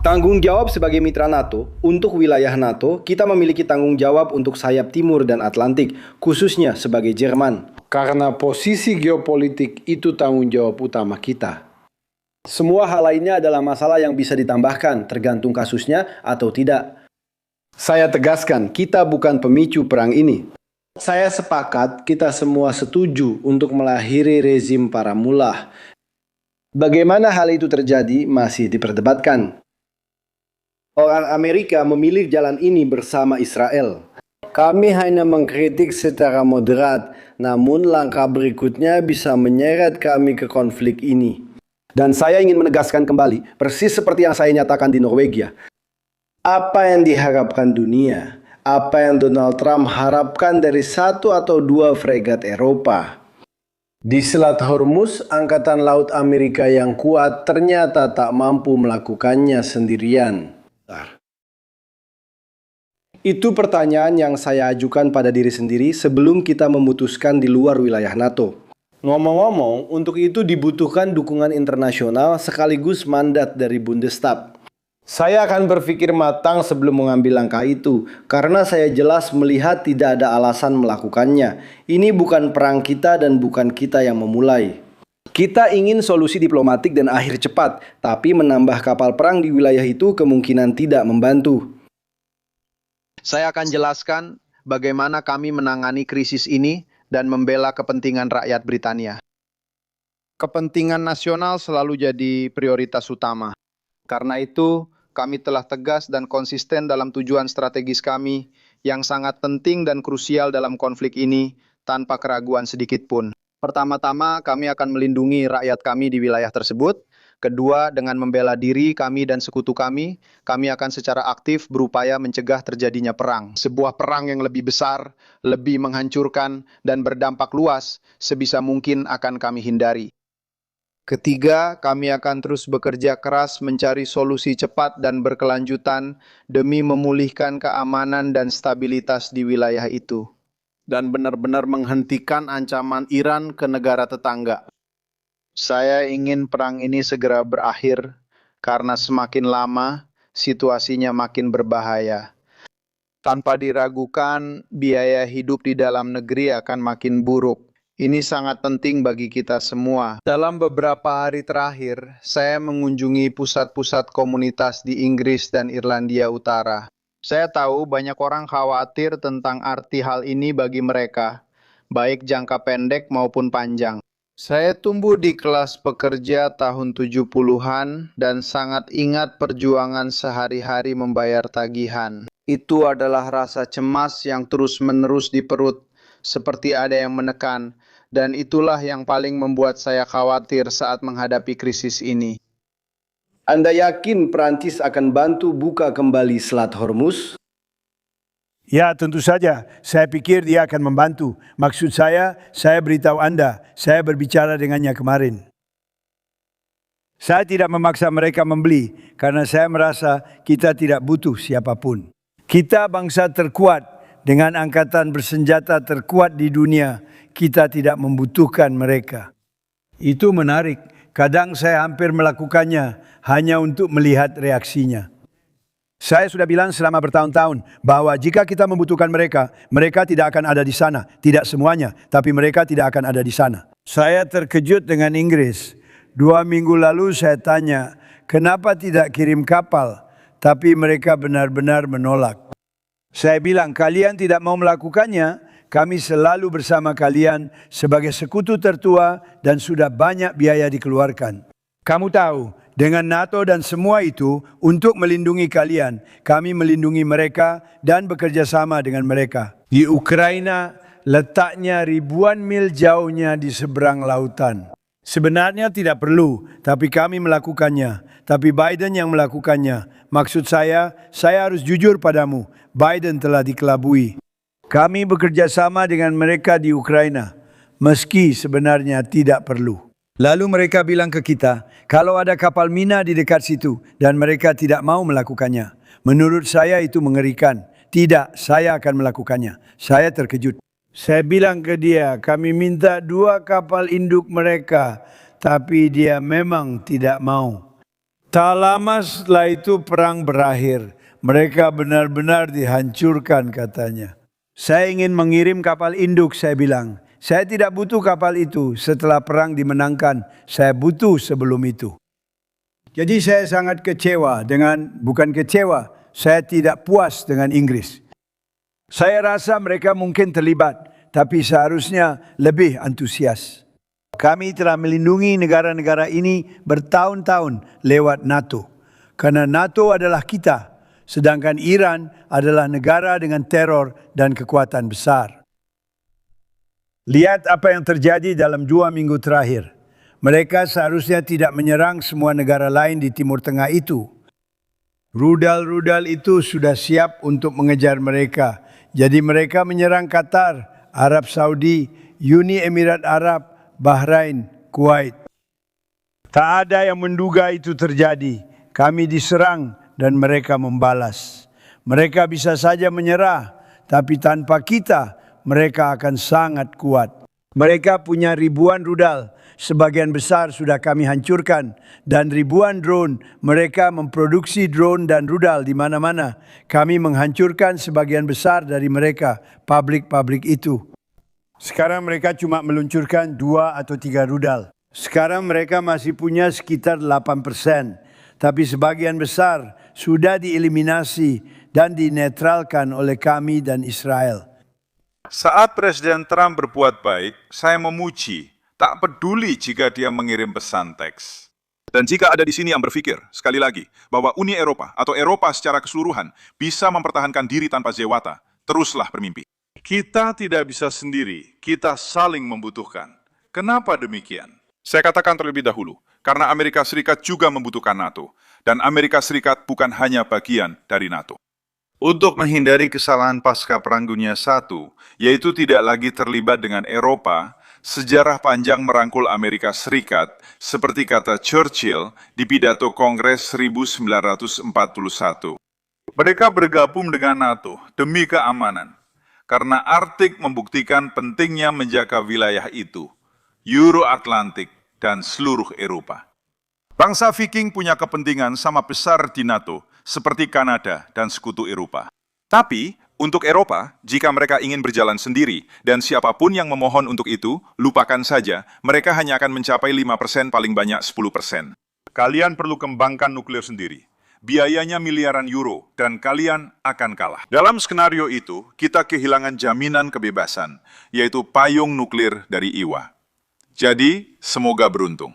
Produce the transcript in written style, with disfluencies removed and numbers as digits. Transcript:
Tanggung jawab sebagai mitra NATO, untuk wilayah NATO, kita memiliki tanggung jawab untuk sayap timur dan Atlantik, khususnya sebagai Jerman. Karena posisi geopolitik itu tanggung jawab utama kita. Semua hal lainnya adalah masalah yang bisa ditambahkan, tergantung kasusnya atau tidak. Saya tegaskan, kita bukan pemicu perang ini. Saya sepakat kita semua setuju untuk mengakhiri rezim para mullah. Bagaimana hal itu terjadi masih diperdebatkan. Orang Amerika memilih jalan ini bersama Israel. Kami hanya mengkritik secara moderat, namun langkah berikutnya bisa menyeret kami ke konflik ini. Dan saya ingin menegaskan kembali, persis seperti yang saya nyatakan di Norwegia. Apa yang diharapkan dunia, apa yang Donald Trump harapkan dari 1 atau 2 fregat Eropa. Di Selat Hormuz, Angkatan Laut Amerika yang kuat ternyata tak mampu melakukannya sendirian. Itu pertanyaan yang saya ajukan pada diri sendiri sebelum kita memutuskan di luar wilayah NATO. Ngomong-ngomong, untuk itu dibutuhkan dukungan internasional sekaligus mandat dari Bundestag. Saya akan berpikir matang sebelum mengambil langkah itu, karena saya jelas melihat tidak ada alasan melakukannya. Ini bukan perang kita dan bukan kita yang memulai. Kita ingin solusi diplomatik dan akhir cepat, tapi menambah kapal perang di wilayah itu kemungkinan tidak membantu. Saya akan jelaskan bagaimana kami menangani krisis ini dan membela kepentingan rakyat Britania. Kepentingan nasional selalu jadi prioritas utama. Karena itu, kami telah tegas dan konsisten dalam tujuan strategis kami yang sangat penting dan krusial dalam konflik ini tanpa keraguan sedikit pun. Pertama-tama, kami akan melindungi rakyat kami di wilayah tersebut. Kedua, dengan membela diri kami dan sekutu kami akan secara aktif berupaya mencegah terjadinya perang. Sebuah perang yang lebih besar, lebih menghancurkan, dan berdampak luas sebisa mungkin akan kami hindari. Ketiga, kami akan terus bekerja keras mencari solusi cepat dan berkelanjutan demi memulihkan keamanan dan stabilitas di wilayah itu. Dan benar-benar menghentikan ancaman Iran ke negara tetangga. Saya ingin perang ini segera berakhir, karena semakin lama situasinya makin berbahaya. Tanpa diragukan, biaya hidup di dalam negeri akan makin buruk. Ini sangat penting bagi kita semua. Dalam beberapa hari terakhir, saya mengunjungi pusat-pusat komunitas di Inggris dan Irlandia Utara. Saya tahu banyak orang khawatir tentang arti hal ini bagi mereka, baik jangka pendek maupun panjang. Saya tumbuh di kelas pekerja tahun 70-an dan sangat ingat perjuangan sehari-hari membayar tagihan. Itu adalah rasa cemas yang terus-menerus di perut, seperti ada yang menekan, dan itulah yang paling membuat saya khawatir saat menghadapi krisis ini. Anda yakin Prancis akan bantu buka kembali Selat Hormuz? Ya, tentu saja. Saya pikir dia akan membantu. Maksud saya beritahu Anda, saya berbicara dengannya kemarin. Saya tidak memaksa mereka membeli, karena saya merasa kita tidak butuh siapapun. Kita bangsa terkuat, dengan angkatan bersenjata terkuat di dunia, kita tidak membutuhkan mereka. Itu menarik. Kadang saya hampir melakukannya hanya untuk melihat reaksinya. Saya sudah bilang selama bertahun-tahun bahwa jika kita membutuhkan mereka, mereka tidak akan ada di sana. Tidak semuanya, tapi mereka tidak akan ada di sana. Saya terkejut dengan Inggris. 2 minggu lalu saya tanya, kenapa tidak kirim kapal? Tapi mereka benar-benar menolak. Saya bilang, kalian tidak mau melakukannya, kami selalu bersama kalian sebagai sekutu tertua dan sudah banyak biaya dikeluarkan. Kamu tahu, dengan NATO dan semua itu, untuk melindungi kalian, kami melindungi mereka dan bekerja sama dengan mereka. Di Ukraina, letaknya ribuan mil jauhnya di seberang lautan. Sebenarnya tidak perlu, tapi kami melakukannya. Tapi Biden yang melakukannya. Maksud saya harus jujur padamu, Biden telah dikelabui. Kami bekerja sama dengan mereka di Ukraina, meski sebenarnya tidak perlu. Lalu mereka bilang ke kita, kalau ada kapal mina di dekat situ dan mereka tidak mau melakukannya. Menurut saya itu mengerikan. Tidak, saya akan melakukannya. Saya terkejut. Saya bilang ke dia, kami minta 2 kapal induk mereka, tapi dia memang tidak mau. Tak lama setelah itu perang berakhir. Mereka benar-benar dihancurkan katanya. Saya ingin mengirim kapal induk, saya bilang. Saya tidak butuh kapal itu setelah perang dimenangkan. Saya butuh sebelum itu. Jadi saya sangat kecewa bukan kecewa, saya tidak puas dengan Inggris. Saya rasa mereka mungkin terlibat, tapi seharusnya lebih antusias. Kami telah melindungi negara-negara ini bertahun-tahun lewat NATO. Karena NATO adalah kita, sedangkan Iran adalah negara dengan teror dan kekuatan besar. Lihat apa yang terjadi dalam 2 minggu terakhir. Mereka seharusnya tidak menyerang semua negara lain di Timur Tengah itu. Rudal-rudal itu sudah siap untuk mengejar mereka. Jadi mereka menyerang Qatar, Arab Saudi, Uni Emirat Arab, Bahrain, Kuwait. Tak ada yang menduga itu terjadi. Kami diserang dan mereka membalas. Mereka bisa saja menyerah, tapi tanpa kita mereka akan sangat kuat. Mereka punya ribuan rudal, sebagian besar sudah kami hancurkan, dan ribuan drone. Mereka memproduksi drone dan rudal di mana-mana. Kami menghancurkan sebagian besar dari mereka, pabrik-pabrik itu. Sekarang mereka cuma meluncurkan 2 atau 3 rudal. Sekarang mereka masih punya sekitar 8%, tapi sebagian besar sudah dieliminasi dan dinetralkan oleh kami dan Israel. Saat Presiden Trump berbuat baik, saya memuji, tak peduli jika dia mengirim pesan teks. Dan jika ada di sini yang berpikir, sekali lagi, bahwa Uni Eropa atau Eropa secara keseluruhan bisa mempertahankan diri tanpa Zewata, teruslah bermimpi. Kita tidak bisa sendiri, kita saling membutuhkan. Kenapa demikian? Saya katakan terlebih dahulu, karena Amerika Serikat juga membutuhkan NATO, dan Amerika Serikat bukan hanya bagian dari NATO. Untuk menghindari kesalahan pasca Perang Dunia I, yaitu tidak lagi terlibat dengan Eropa, sejarah panjang merangkul Amerika Serikat, seperti kata Churchill di pidato Kongres 1941. Mereka bergabung dengan NATO demi keamanan, karena Arktik membuktikan pentingnya menjaga wilayah itu, Euro-Atlantik, dan seluruh Eropa. Bangsa Viking punya kepentingan sama besar di NATO, seperti Kanada dan sekutu Eropa. Tapi, untuk Eropa, jika mereka ingin berjalan sendiri, dan siapapun yang memohon untuk itu, lupakan saja, mereka hanya akan mencapai 5% paling banyak 10%. Kalian perlu kembangkan nuklir sendiri. Biayanya miliaran euro, dan kalian akan kalah. Dalam skenario itu, kita kehilangan jaminan kebebasan, yaitu payung nuklir dari IWA. Jadi, semoga beruntung.